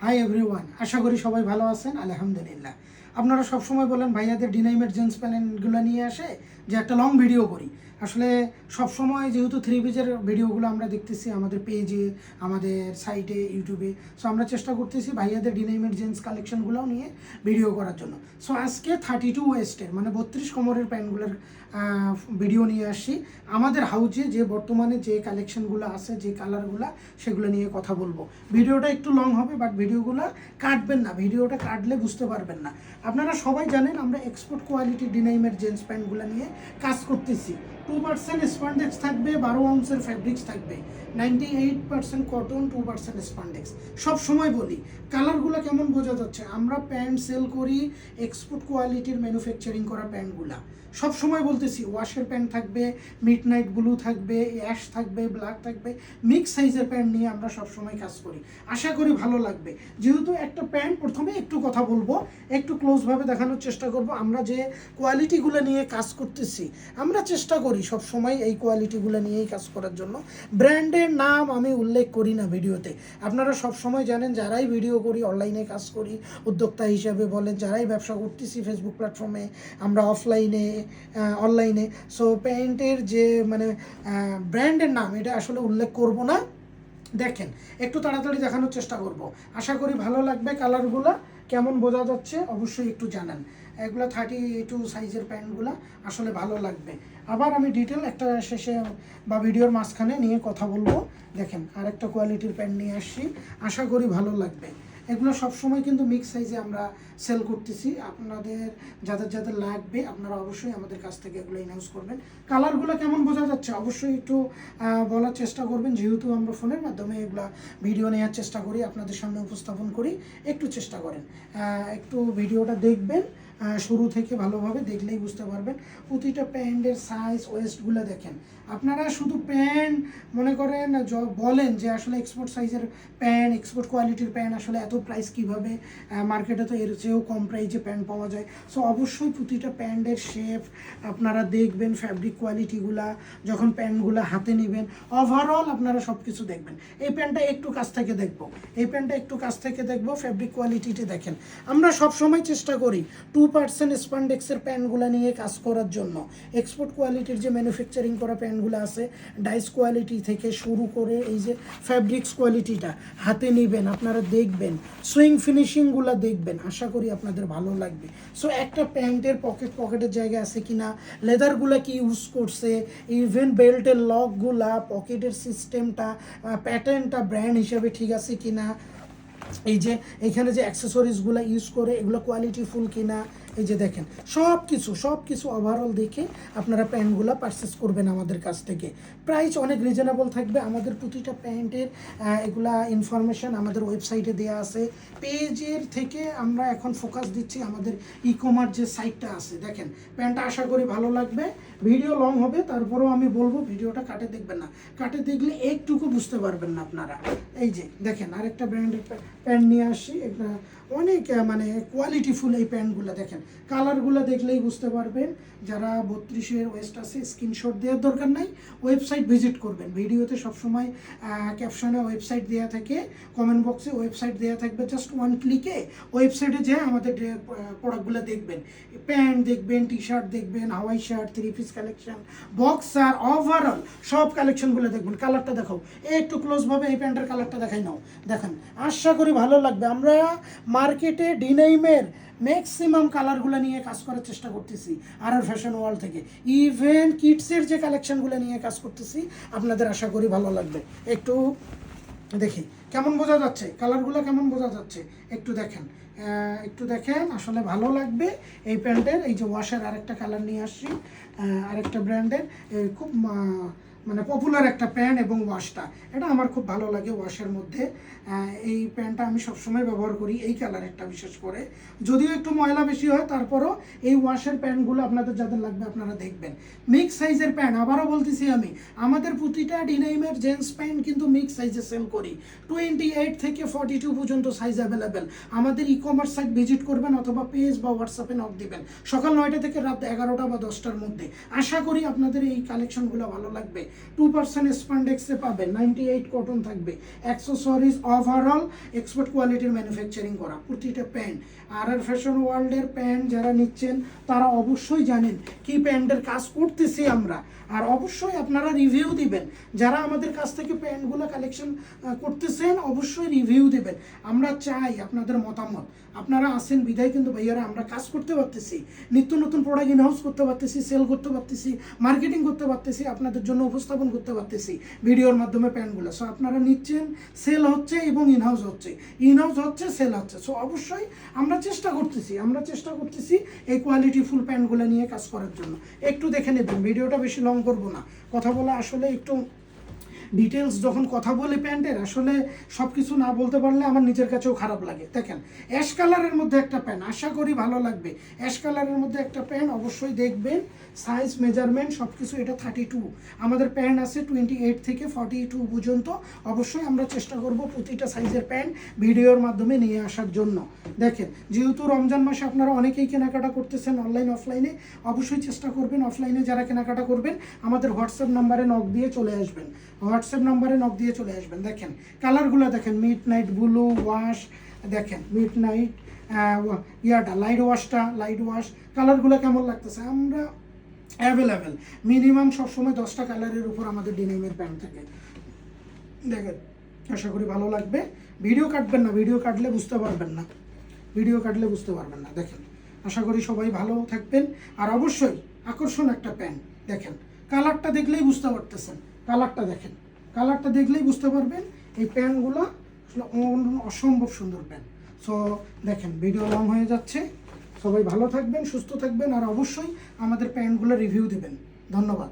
Hi everyone, আশা করি সবাই ভালো আছেন। আলহামদুলিল্লাহ। আপনারা সবসময় বলেন ভাইয়াদের ডিনাইমের জিন্স প্যান্টগুলো নিয়ে আসে যে একটা লং ভিডিও করি। আসলে সবসময় যেহেতু থ্রি পিসের ভিডিওগুলো আমরা দেখতেছি আমাদের পেজে, আমাদের সাইটে, ইউটিউবে, সো আমরা চেষ্টা করতেছি ভাইয়াদের ডিনাইমের জিন্স কালেকশনগুলোও নিয়ে ভিডিও করার জন্য। সো আজকে 32 ওয়েস্টের মানে 32 কোমরের প্যান্টগুলোর ভিডিও নিয়ে আসছি। আমাদের হাউজে যে বর্তমানে যে কালেকশনগুলো আছে, যে কালারগুলো, সেগুলো নিয়ে কথা বলবো। ভিডিওটা একটু লং হবে, বাট ভিডিওগুলো কাটবেন না, ভিডিওটা কাটলে বুঝতে পারবেন না। আপনারা সবাই জানেন আমরা এক্সপোর্ট কোয়ালিটি ডিনাইমের জিন্স প্যান্টগুলো নিয়ে কাজ করতেছি। 2% স্পান্ডেক্স থাকবে, 12 আউন্সের ফ্যাব্রিক্স থাকবে, 98% কটন, 2% স্পান্ডেক্স। সব সময় বলি কালারগুলো কেমন বোঝা যাচ্ছে, আমরা প্যান্ট সেল করি এক্সপোর্ট কোয়ালিটির ম্যানুফ্যাকচারিং করা প্যান্টগুলা। সব সময় বলতেছি ওয়াশের প্যান্ট থাকবে, মিডনাইট ব্লু থাকবে, অ্যাশ থাকবে, ব্ল্যাক থাকবে, মিক্স সাইজের প্যান্ট নিয়ে আমরা সব সময় কাজ করি। আশা করি ভালো লাগবে। যেহেতু একটা প্যান্ট, প্রথমে একটু কথা বলবো, একটু ক্লোজভাবে দেখানোর চেষ্টা করব। আমরা যে কোয়ালিটিগুলো নিয়ে কাজ করতেছি, আমরা চেষ্টা করি সব সময় এই কোয়ালিটিগুলো নিয়েই কাজ করার জন্য। ব্র্যান্ডের নাম আমি উল্লেখ করি না ভিডিওতে। আপনারা সব সময় জানেন, যারাই ভিডিও করি, অনলাইনে কাজ করি, উদ্যোক্তা হিসাবে বলেন, যারাই ব্যবসা করতেছি ফেসবুক প্ল্যাটফর্মে, আমরা অফলাইনে, অনলাইনে, সো প্যান্টের যে মানে ব্র্যান্ডের নাম এটা আসলে উল্লেখ করব না। দেখেন, একটু তাড়াতাড়ি দেখানোর চেষ্টা করব, আশা করি ভালো লাগবে। কালারগুলো কেমন বোঝা যাচ্ছে অবশ্যই একটু জানান। এগুলো 32 সাইজের প্যান্টগুলো আসলে ভালো লাগবে। আবার আমি ডিটেল একটা শেষে বা ভিডিওর মাঝখানে নিয়ে কথা বলবো। দেখেন, আরেকটা কোয়ালিটির প্যান্ট নিয়ে আসছি, আশা করি ভালো লাগবে। এগুলো সবসময় কিন্তু মিক্স সাইজে আমরা সেল করতেছি। আপনাদের যাদের যাদের লাগবে আপনারা অবশ্যই আমাদের কাছ থেকে এগুলো ইনহাউস করবেন। কালারগুলো কেমন বোঝা যাচ্ছে অবশ্যই একটু বলার চেষ্টা করবেন, যেহেতু আমরা ফোনের মাধ্যমে এগুলো ভিডিও নেওয়ার চেষ্টা করি, আপনাদের সামনে উপস্থাপন করি। একটু চেষ্টা করেন, একটু ভিডিওটা দেখবেন, শুরু থেকে ভালোভাবে দেখলেই বুঝতে পারবেন। প্রতিটা প্যান্টের সাইজ, ওয়েস্টগুলো দেখেন। আপনারা শুধু প্যান্ট মনে করেন, বলেন যে আসলে এক্সপোর্ট সাইজের প্যান্ট, এক্সপোর্ট কোয়ালিটির প্যান্ট আসলে এত প্রাইস কীভাবে, মার্কেটে তো এর চেয়েও কম প্রাইসে প্যান্ট পাওয়া যায়। সো অবশ্যই প্রতিটা প্যান্টের শেপ আপনারা দেখবেন, ফ্যাব্রিক কোয়ালিটিগুলা, যখন প্যান্টগুলো হাতে নেবেন ওভারঅল আপনারা সব কিছু দেখবেন। এই প্যান্টটা একটু কাছ থেকে দেখবো, এই প্যান্টটা একটু কাছ থেকে দেখবো, ফ্যাব্রিক কোয়ালিটিটি দেখেন। আমরা সবসময় চেষ্টা করি 2% স্পান্ডেক্সের প্যান্টগুলো নিয়ে কাজ করার জন্য। এক্সপোর্ট কোয়ালিটির যে ম্যানুফ্যাকচারিং করা প্যান্টগুলো আছে, ডাইস কোয়ালিটি থেকে শুরু করে এই যে ফ্যাব্রিক্স কোয়ালিটিটা হাতে নেবেন, আপনারা দেখবেন, সুইং ফিনিশিংগুলো দেখবেন, আশা করি আপনাদের ভালো লাগবে। সো একটা প্যান্টের পকেটের জায়গা আছে কিনা, লেদারগুলো কি ইউজ করছে, ইভেন বেল্টের লকগুলা, পকেটের সিস্টেমটা, প্যাটার্নটা ব্র্যান্ড হিসেবে ঠিক আছে কিনা, এই যে এখানে যে অ্যাক্সেসরিজগুলো ইউজ করে এগুলো কোয়ালিটিফুল কিনা, এই যে দেখেন, সব কিছু ওভারঅল দেখে আপনারা প্যান্টগুলো পারচেস করবেন আমাদের কাছ থেকে। প্রাইস অনেক রিজনেবল থাকবে। আমাদের প্রতিটা প্যান্টের এগুলা ইনফরমেশান আমাদের ওয়েবসাইটে দেওয়া আছে। পেজের থেকে আমরা এখন ফোকাস দিচ্ছি আমাদের ই কমার্স যে সাইটটা আছে। দেখেন, প্যান্টটা আশা করি ভালো লাগবে। ভিডিও লং হবে, তারপরেও আমি বলবো ভিডিওটা কাটে দেখবেন না, কাটে দেখলে একটুকু বুঝতে পারবেন না আপনারা। এই যে দেখেন, আরেকটা ব্র্যান্ডের প্যান্ট নিয়ে আসছি, একটা অনেক মানে কোয়ালিটিফুল এই প্যান্টগুলো দেখেন। কালারগুলো দেখলেই বুঝতে পারবেন। যারা 32 ওয়েস্ট আছে স্ক্রিনশট দেওয়ার দরকার নাই, ওয়েবসাইট ভিজিট করবেন। ভিডিওতে সবসময় ক্যাপশনে ওয়েবসাইট দেওয়া থাকে, কমেন্ট বক্সে ওয়েবসাইট দেওয়া থাকবে, জাস্ট ওয়ান ক্লিকে ওয়েবসাইটে যেয়ে আমাদের প্রোডাক্টগুলো দেখবেন। প্যান্ট দেখবেন, টি শার্ট দেখবেন, Hawaii shirt, three piece collection, boxer, overall সব কালেকশনগুলো দেখবেন। কালারটা দেখাও একটু ক্লোজভাবে, এই প্যান্টের কালারটা দেখাই নাও, দেখেন, আশা করি ভালো লাগবে। আমরা মার্কেটে ডিনাইমের ম্যাক্সিমাম কালারগুলো নিয়ে কাজ করার চেষ্টা করতেছি আর ফ্যাশন ওয়ার্ল্ড থেকে। ইভেন কিডসের যে কালেকশনগুলো নিয়ে কাজ করতেছি, আপনাদের আশা করি ভালো লাগবে। একটু দেখি কেমন বোঝা যাচ্ছে, কালারগুলো কেমন বোঝা যাচ্ছে একটু দেখেন, একটু দেখেন, আসলে ভালো লাগবে। এই প্যান্টের এই যে ওয়াশের আরেকটা কালার নিয়ে আসছি, আরেকটা ব্র্যান্ডের খুব মানে পপুলার একটা প্যান্ট, এবং ওয়াশটা এটা আমার খুব ভালো লাগে। ওয়াশের মধ্যে এই প্যান্টটা আমি সবসময় ব্যবহার করি, এই কালারেরটা বিশেষ করে, যদিও একটু ময়লা বেশি হয়, তারপরও এই ওয়াশের প্যান্টগুলো আপনাদের যাদের লাগবে আপনারা দেখবেন। মিক্স সাইজের প্যান্ট, আবারও বলতেছি আমি, আমাদের প্রতিটা ডিনাইমের জেন্টস প্যান্ট কিন্তু মিক্স সাইজে সেল করি। 28 থেকে 42 পর্যন্ত সাইজ অ্যাভেলেবেল। আমাদের ই কমার্স সাইট ভিজিট করবেন অথবা পেজ বা হোয়াটসঅ্যাপে নক দিবেন সকাল 9টা থেকে রাত 11টা বা 10টার মধ্যে। আশা করি আপনাদের এই কালেকশনগুলো ভালো লাগবে। 2% স্পান্ডেক্সে পাবেন, 98 কটন থাকবে, অ্যাক্সেসরিজ ওভারঅল এক্সপোর্ট কোয়ালিটির ম্যানুফ্যাকচারিং করা প্রতিটা প্যান্ট। আর ফ্যাশন ওয়ার্ল্ডের প্যান্ট যারা নিচ্ছেন তারা অবশ্যই জানেন কি প্যান্টের কাজ করতেছি আমরা, আর অবশ্যই আপনারা রিভিউ দিবেন। যারা আমাদের কাছ থেকে প্যান্টগুলো কালেকশন করতেছেন অবশ্যই রিভিউ দেবেন। আমরা চাই আপনাদের মতামত। আপনারা আসেন বিদায় কিন্তু ভাইয়ারা আমরা কাজ করতে পারতেছি, নিত্য নতুন প্রোডাক্ট ইনহাউস করতে পারতেছি, সেল করতে পারতেছি, মার্কেটিং করতে পারতেছি, আপনাদের জন্য উপস্থাপন করতে পারতেছি ভিডিওর মাধ্যমে প্যান্টগুলো। সো আপনারা নিচ্ছেন, সেল হচ্ছে এবং ইনহাউস হচ্ছে, সেল হচ্ছে। সো অবশ্যই আমরা চেষ্টা করতেছি এই কোয়ালিটি ফুল প্যান্টগুলো নিয়ে কাজ করার জন্য। একটু দেখে নেবেন, ভিডিওটা বেশি লং করবো না, কথা বলা আসলে একটু ডিটেলস যখন কথা বলি প্যান্টের, আসলে সব কিছু না বলতে পারলে আমার নিজের কাছেও খারাপ লাগে। দেখেন অ্যাশ কালারের মধ্যে একটা প্যান্ট, আশা করি ভালো লাগবে। অ্যাশ কালারের মধ্যে একটা প্যান্ট অবশ্যই দেখবেন, সাইজ মেজারমেন্ট সব কিছু। এটা 32, আমাদের প্যান্ট আছে 28 থেকে 42 পর্যন্ত। অবশ্যই আমরা চেষ্টা করব প্রতিটা সাইজের প্যান্ট ভিডিওর মাধ্যমে নিয়ে আসার জন্য। দেখেন যেহেতু রমজান মাসে আপনারা অনেকেই কেনাকাটা করতেছেন অনলাইন অফলাইনে, অবশ্যই চেষ্টা করবেন অফলাইনে যারা কেনাকাটা করবেন আমাদের হোয়াটসঅ্যাপ নাম্বারে নক দিয়ে চলে আসবেন, দেখেন কালারগুলো দেখেন, মিড নাইট ব্লু ওয়াশ, দেখেন মিড নাইট লাইট ওয়াশ কালারগুলো কেমন লাগতেছে। আমরা অ্যাভেলেবেল মিনিমাম সবসময় 10টা কালারের উপর আমাদের ডিনাইমের প্যান্ট থাকে। দেখেন আশা করি ভালো লাগবে। ভিডিও কাটবেন না, ভিডিও কাটলে বুঝতে পারবেন না। দেখেন আশা করি সবাই ভালো থাকবেন। আর অবশ্যই আকর্ষণ একটা প্যান্ট, দেখেন কালারটা দেখলেই বুঝতে পারতেছেন, কালারটা দেখলেই বুঝতে পারবেন এই প্যান্টগুলো আসলে অসম্ভব সুন্দর প্যান্ট। সো দেখেন ভিডিও লং হয়ে যাচ্ছে, সবাই ভালো থাকবেন, সুস্থ থাকবেন, আর অবশ্যই আমাদের প্যান্টগুলো রিভিউ দেবেন। ধন্যবাদ।